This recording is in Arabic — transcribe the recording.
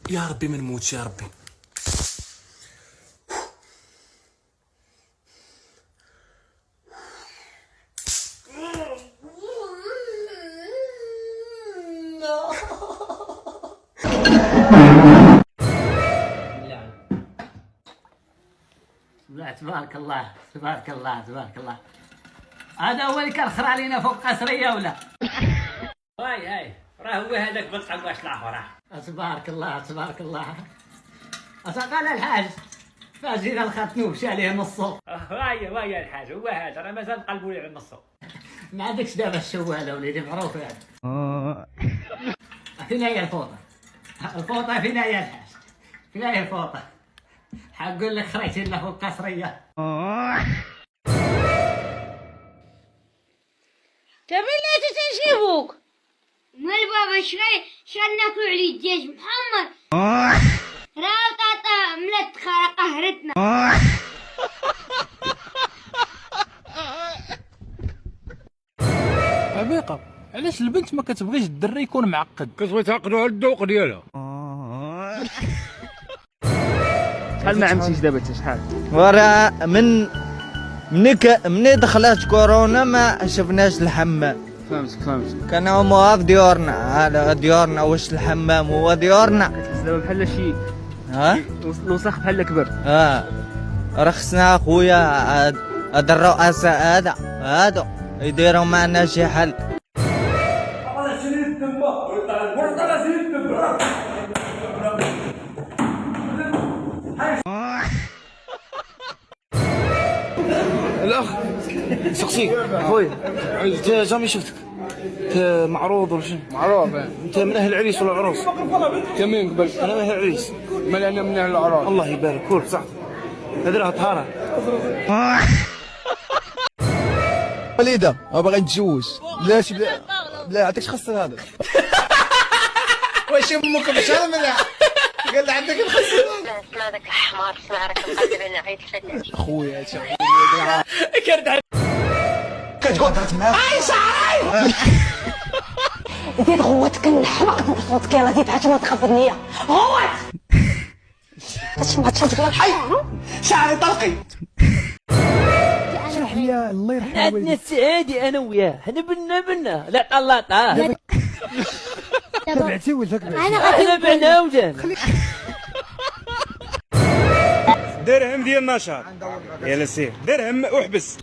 يا ربي ما نموتش يا ربي. تبارك الله تبارك الله تبارك الله. هذا هو اللي كان خرع علينا فوق قصرية ولا؟ هاي راه هو هذاك بالطق واش طلع فرح. تبارك الله تبارك الله. قال الحاج فاجينا الخاتنو مشى عليه نصو. هاي الحاج هو هذا راه مازال قلبو على نصو. ما عندكش دابا الشواله وليدي معروف يعني. فين هي الفوطه؟ الفوطه فين هي الحاج؟ فين هي الفوطه؟ حقول لك خرجت لنا فوق قصريه. تبي لي تنشيفوك مال بابا شال ناكلو على الدجاج محمر راه طاطا ملات خرا قهرتنا. عبيقة علاش البنت ما كتبغيش الدري يكون معقد؟ كتبغي تعقدو على الذوق ديالها. شحال ما عملتيش دابا انت شحال؟ ورا من دخلت كورونا ما شفناش الحمام. فهمتك كان هما في ديورنا، هذا ديورنا واش الحمام هو ديورنا. دابا بحال شي الوسخ بحال كبر. رخصنا اخويا هاد الرؤساء هادو يديروا معنا شي حل. الاخ سقسيك خويا، انت جامي شفتك انت معروض ولا شنو؟ معروف انت من اهل العريس ولا العروس؟ كمين قبل انا من اهل العريس. مال انا من اهل الاعراض. الله يبارك كل صح. هذه راه طهاره. وليدة باغي نتزوج. بلاش بلا عندكش خسر هذا. واش امك مشى منها قال عندك الخسر. اسمع ذاك الحمار اسمع راك مقلب على عيط الفتاة. خويا كتقول درت معاك اي صاحبي زيد غوتك نحرق صوتك يلاه زيد عاد ما تخبطني غوت تسمع تقول الحي شعري طلقي. شرح لي الله يرحمه عندنا السعادة انا وياه، حنا بنا لا طلطه تبعتي ولدك احنا بعنا وجانا. درهم ديال النشاط يا لسير درهم وحبس.